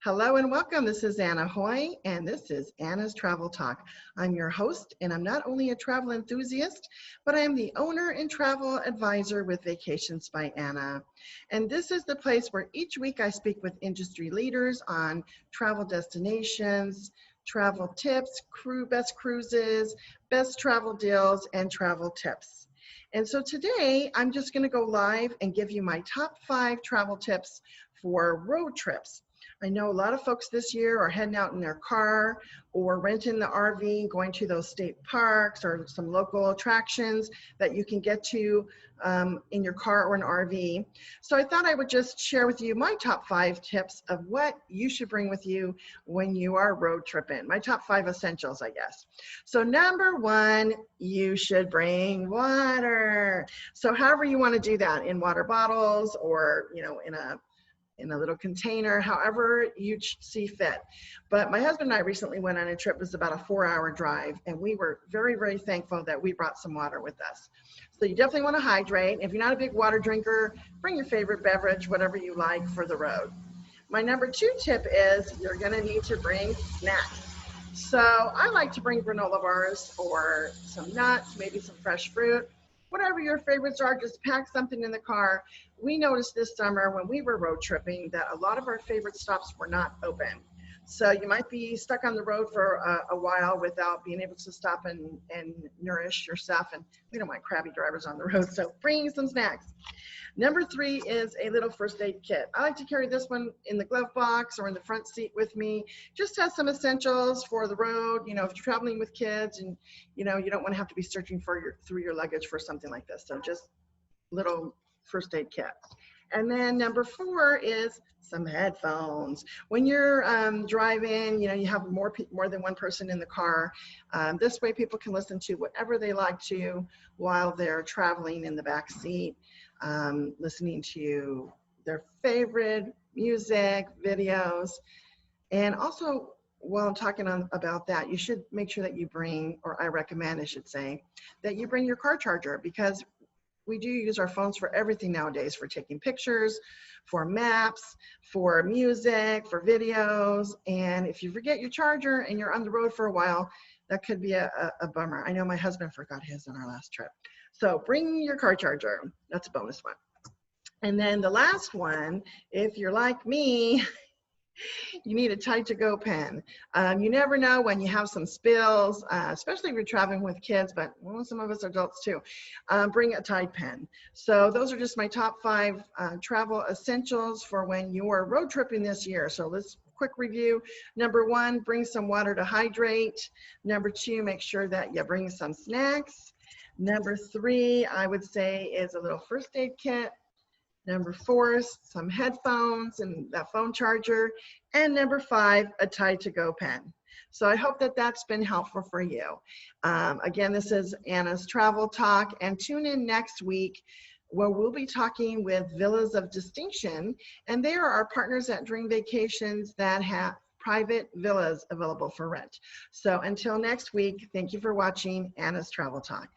Hello and welcome. This is Anna Hoy, and this is Anna's Travel Talk. I'm your host, and I'm not only a travel enthusiast, but I am the owner and travel advisor with Vacations by Anna. And this is the place where each week I speak with industry leaders on travel destinations, travel tips, best cruises, best travel deals, and travel tips. And so today I'm just going to go live and give you my top 5 travel tips for road trips. I know a lot of folks this year are heading out in their car or renting the RV, going to those state parks or some local attractions that you can get to in your car or an RV. So I thought I would just share with you my top 5 tips of what you should bring with you when you are road tripping. My top 5 essentials, I guess. So number 1, you should bring water. So however you want to do that, in water bottles or, you know, in a little container, however you see fit. But my husband and I recently went on a trip. It was about a 4-hour drive, and we were very, very thankful that we brought some water with us. So you definitely want to hydrate. If you're not a big water drinker, bring your favorite beverage, whatever you like for the road. My number 2 tip is you're going to need to bring snacks. So I like to bring granola bars or some nuts, maybe some fresh fruit. Whatever your favorites are, just pack something in the car. We noticed this summer when we were road tripping that a lot of our favorite stops were not open. So you might be stuck on the road for a while without being able to stop and nourish yourself. And we don't want crabby drivers on the road, so bring some snacks. Number 3 is a little first aid kit. I like to carry this one in the glove box or in the front seat with me. Just has some essentials for the road. You know, if you're traveling with kids and, you know, you don't want to have to be searching through your luggage for something like this. So just little first aid kit. And then number 4 is some headphones. When you're driving, you know, you have more than one person in the car. This way people can listen to whatever they like to while they're traveling in the back seat, listening to their favorite music, videos. And also, while I'm talking about that, you should make sure that you bring, or I recommend, I should say, that you bring your car charger, because we do use our phones for everything nowadays, for taking pictures, for maps, for music, for videos. And if you forget your charger and you're on the road for a while, that could be a bummer. I know my husband forgot his on our last trip. So bring your car charger. That's a bonus one. And then the last one, if you're like me, you need a Tide-to-Go pen. You never know when you have some spills, especially if you're traveling with kids, but well, some of us are adults too. Bring a Tide pen. So those are just my top 5 travel essentials for when you are road tripping this year. So let's quick review. Number 1, bring some water to hydrate. Number 2, make sure that you bring some snacks. Number 3, I would say, is a little first aid kit. Number 4, some headphones and that phone charger. And number 5, a Tide-to-Go pen. So I hope that that's been helpful for you. Again, this is Anna's Travel Talk, and tune in next week where we'll be talking with Villas of Distinction, and they are our partners at Dream Vacations that have private villas available for rent. So until next week, thank you for watching Anna's Travel Talk.